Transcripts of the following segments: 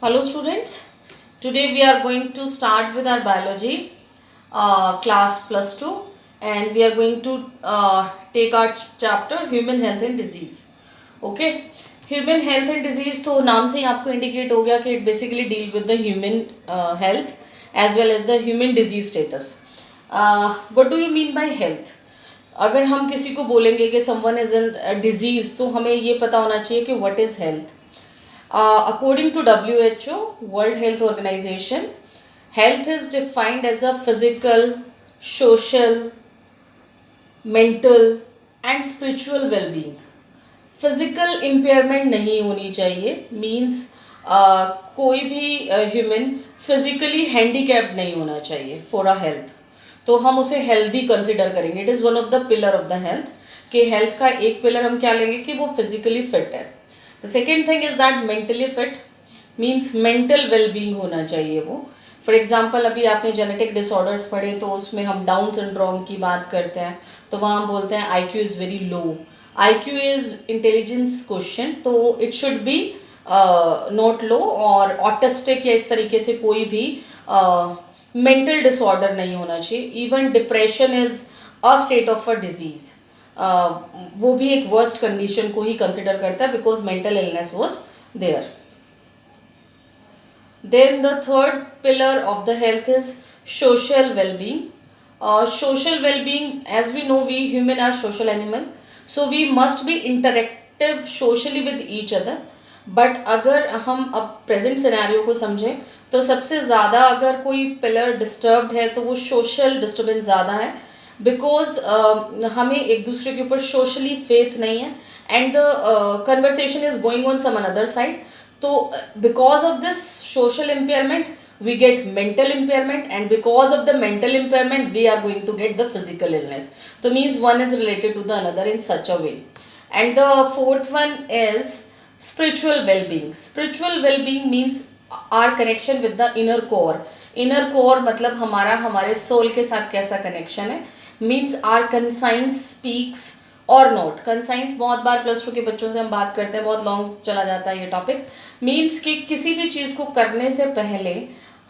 Hello students, today we are going to start with our biology class plus 2 and we are going to take our chapter human health and disease. Okay, human health and disease तो नाम से ही आपको indicate हो गया कि it basically deal with the human health as well as the human disease status. What do you mean by health? अगर हम किसी को बोलेंगे कि someone is in disease तो हमें ये पता होना चाहिए कि what is health. According to WHO, World Health Organization, health is defined as a physical, social, mental and spiritual well-being. Physical impairment नहीं होनी चाहिए मीन्स कोई भी ह्यूमन फिजिकली हैंडीकैप्ड नहीं होना चाहिए फॉर अ हेल्थ, तो हम उसे हेल्दी कंसिडर करेंगे. It is one of the pillar of the health कि हेल्थ का एक पिलर हम क्या लेंगे कि वो फिजिकली फिट है. The second thing is that mentally fit means mental wellbeing होना चाहिए वो. फॉर एग्जाम्पल अभी आपने जेनेटिक डिसऑर्डर्स पढ़े तो उसमें हम डाउन सिंड्रोम की बात करते हैं तो वहाँ हम बोलते हैं IQ is very low. IQ is intelligence question, तो it should be not low. और ऑटिस्टिक या इस तरीके से कोई भी मेंटल डिसऑर्डर नहीं होना चाहिए. Even depression is a state of a disease, वो भी एक वर्स्ट कंडीशन को ही कंसिडर करता है because mental illness was there. Then the third pillar of the health is social wellbeing. Social wellbeing, as we know we human are social animal, so we must be interactive socially with each other. But अगर हम अब present scenario को समझें तो सबसे ज़्यादा अगर कोई पिलर डिस्टर्ब्ड है तो वो सोशल डिस्टर्बेंस ज़्यादा है बिकॉज हमें एक दूसरे के ऊपर सोशली फेथ नहीं है and the conversation is going on some another side. तो because of this social impairment we get mental impairment, and because of the mental impairment we are going to get the physical illness. So means one is related to the another in such a way. And the fourth one is spiritual well-being. Spiritual well-being means our connection with the inner core. Inner core मतलब हमारे soul के साथ कैसा connection है, means our conscience speaks or not. conscience बहुत बार +2 के बच्चों से हम बात करते हैं, बहुत लॉन्ग चला जाता है ये टॉपिक. मीन्स कि किसी भी चीज़ को करने से पहले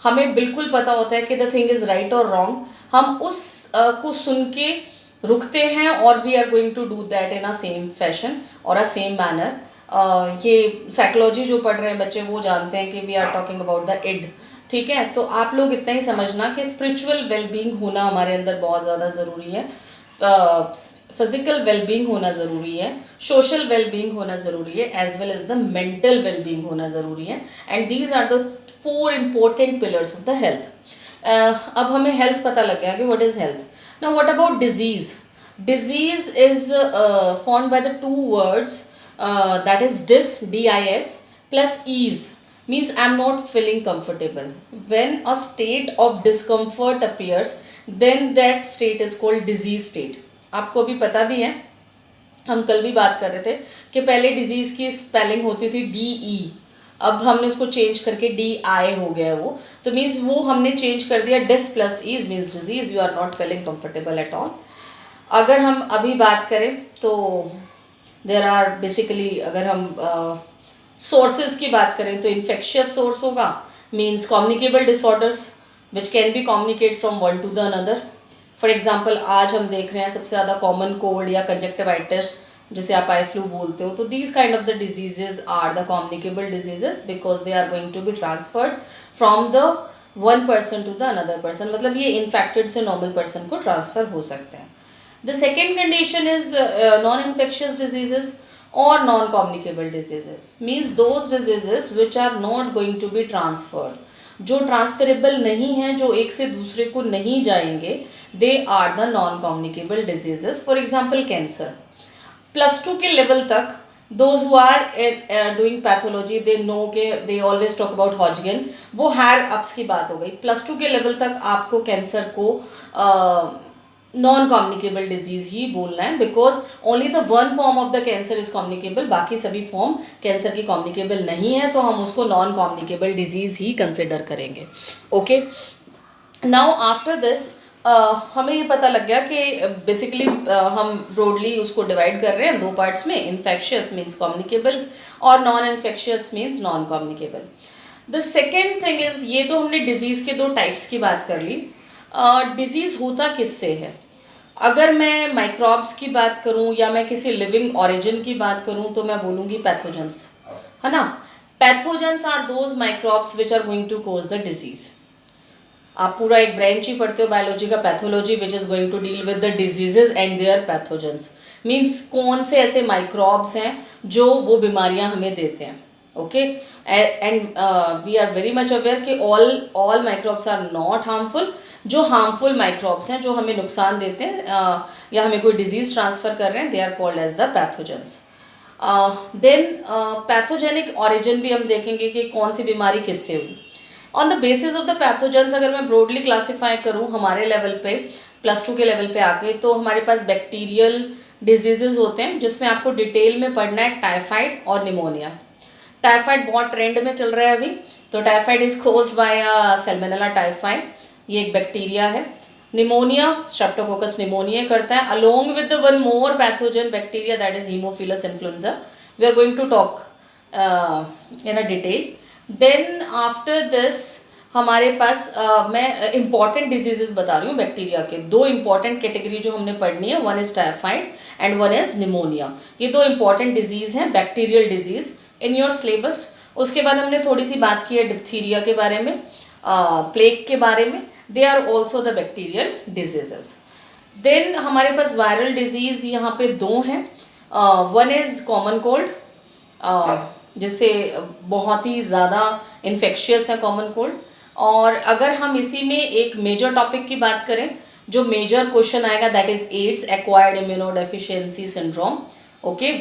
हमें बिल्कुल पता होता है कि द थिंग इज़ राइट और रॉन्ग. हम उस को सुन के रुकते हैं और we are going to do that in a same fashion और अ सेम मैनर. ये साइकोलॉजी जो पढ़ रहे हैं बच्चे वो जानते हैं कि we are talking about the id. ठीक है, तो आप लोग इतना ही समझना कि स्पिरिचुअल वेलबींग होना हमारे अंदर बहुत ज़्यादा ज़रूरी है. फिजिकल वेलबींग होना ज़रूरी है, सोशल वेलबींग होना ज़रूरी है, as well as the mental wellbeing होना ज़रूरी है. And these are the 4 important pillars of the health. अब हमें हेल्थ पता लग गया कि what is health. Now what about disease? Disease is formed by the 2 words that is dis plus ease, means I am not feeling comfortable. When a state of discomfort appears, then that state is called disease state. आपको भी पता भी है, हम कल भी बात कर रहे थे कि पहले डिजीज़ की स्पेलिंग होती थी DE, अब हमने उसको चेंज करके DI हो गया है वो. तो मीन्स वो हमने चेंज कर दिया dis plus ease means disease. You are not feeling comfortable at all. अगर हम अभी बात करें तो देर आर बेसिकली, अगर हम सोर्सेज की बात करें तो इन्फेक्शियस सोर्स होगा, means communicable disorders which can be communicate from one two the another. For example आज हम देख रहे हैं सबसे ज़्यादा कॉमन कोल्ड या कंजक्टिवाइटिस जिसे आप आई फ्लू बोलते हो. तो these kind of the diseases are the communicable diseases because they are going to be transferred from the one person to the another person. मतलब ये इन्फेक्टेड से नॉर्मल पर्सन को ट्रांसफ़र हो सकते हैं. The second condition is non infectious diseases और non communicable diseases. Means those diseases which are not going to be transferred, जो transferable नहीं हैं, जो एक से दूसरे को नहीं जाएंगे, they are the non communicable diseases. For example cancer. +2 के लेवल तक those who are doing pathology they know के they always talk about Hodgkin, वो हायर अप्स की बात हो गई. +2 के लेवल तक आपको कैंसर को नॉन कम्युनिकेबल डिजीज़ ही बोलना है because only the one form of the cancer is communicable, बाकी सभी फॉर्म कैंसर की कम्युनिकेबल नहीं है, तो हम उसको नॉन कम्युनिकेबल डिजीज़ ही कंसिडर करेंगे. ओके, नाउ आफ्टर दिस हमें ये पता लग गया कि बेसिकली हम ब्रॉडली उसको डिवाइड कर रहे हैं 2 पार्ट्स में. इन्फेक्शियस मीन्स कम्युनिकेबल और non infectious means non communicable. The second thing is, ये तो हमने डिजीज़ के दो टाइप्स की बात कर ली. डिजीज़ होता किससे है? अगर मैं माइक्रोब्स की बात करूं या मैं किसी लिविंग ऑरिजिन की बात करूं तो मैं बोलूँगी पैथोजेंस, है ना. Pathogens are those microbes which are going to cause the disease. आप पूरा एक ब्रांच ही पढ़ते हो बायोलॉजी का, pathology, which is going to deal with the diseases and their pathogens. Means कौन से ऐसे माइक्रोब्स हैं जो वो बीमारियां हमें देते हैं. Okay, and we are very much aware कि all microbes are not harmful. जो हार्मफुल माइक्रोब्स हैं, जो हमें नुकसान देते हैं या हमें कोई डिजीज़ ट्रांसफ़र कर रहे हैं, they are called as the pathogens. Then pathogenic origin भी हम देखेंगे कि कौन सी बीमारी किससे हुई. On the basis of the pathogens अगर मैं ब्रॉडली क्लासीफाई करूँ हमारे लेवल पे, +2 के लेवल पे आके, तो हमारे पास बैक्टीरियल डिजीजेज होते हैं जिसमें आपको डिटेल में पढ़ना है टाइफाइड और निमोनिया. टाइफाइड बहुत ट्रेंड में चल रहा है अभी. तो typhoid is caused by Salmonella typhoid, ये एक बैक्टीरिया है. निमोनिया स्ट्रेप्टोकोकस निमोनिया करता है, along with the one more pathogen bacteria that is Haemophilus influenza. We are going to talk in a detail. Then after this हमारे पास मैं important diseases बता रही हूँ बैक्टीरिया के. दो इंपॉर्टेंट कैटेगरी जो हमने पढ़नी है, one is typhoid and one is pneumonia. ये दो इंपॉर्टेंट डिजीज़ हैं, bacterial disease, in your syllabus. उसके बाद हमने थोड़ी सी बात की है डिप्थीरिया के बारे में, प्लेग के बारे में. They are also the bacterial diseases. Then हमारे पास वायरल डिजीज़ यहाँ पे दो हैं. वन इज़ कॉमन कोल्ड, जिससे बहुत ही ज़्यादा इन्फेक्शियस है कॉमन कोल्ड. और अगर हम इसी में एक मेजर टॉपिक की बात करें, जो मेजर क्वेश्चन आएगा, that is AIDS, acquired immunodeficiency syndrome. Okay,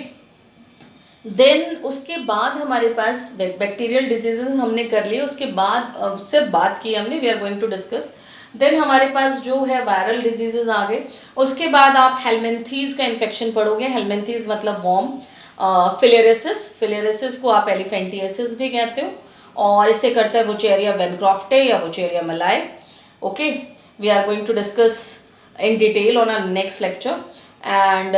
then उसके बाद हमारे पास बैक्टीरियल डिजीजेस हमने कर लिए. उसके बाद सिर्फ बात की हमने, we are going to discuss. Then हमारे पास जो है वायरल डिजीजेस आ गए. उसके बाद आप हेलमिंथीज का इन्फेक्शन पढ़ोगे. हेलमिंथीज मतलब वॉर्म. फिलेरिसिस को आप एलिफेंटियासिस भी कहते हो, और इसे करता है वोचेरिया बेनक्रॉफ्टे या Wuchereria malayi. Okay, we are going to discuss in detail on our next lecture. And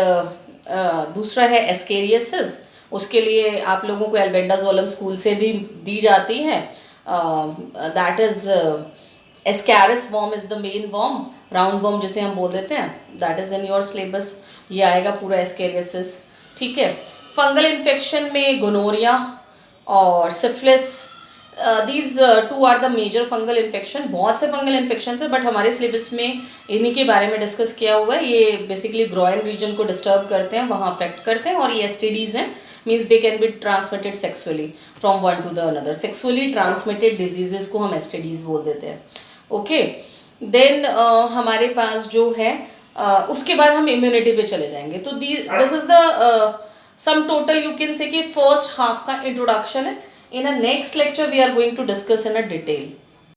दूसरा है एस्केरियसिस. उसके लिए आप लोगों को एल्बेंडाजोलम स्कूल से भी दी जाती है. That is Ascaris worm is the main worm, round worm जिसे हम बोल देते हैं. That is in your syllabus. ये आएगा पूरा एस्केरियसिस. ठीक है. फंगल इन्फेक्शन में गोनोरिया और syphilis, these two are the major fungal infection. बहुत से फंगल इन्फेक्शन है, बट हमारे सिलेबस में इन्हीं के बारे में डिस्कस किया हुआ है. ये बेसिकली ग्रोइन रीजन को डिस्टर्ब करते हैं, वहाँ अफेक्ट करते हैं, और ये एसटीडीज़ हैं. Means they can be transmitted sexually from one two the another. Sexually transmitted diseases को हम एसटीडीज़ बोल देते हैं. ओके, देन हमारे पास जो है उसके बाद हम इम्यूनिटी पे चले जाएंगे. तो this is the sum total you can say कि फर्स्ट हाफ का इंट्रोडक्शन है. In a next lecture we are going to discuss in a detail.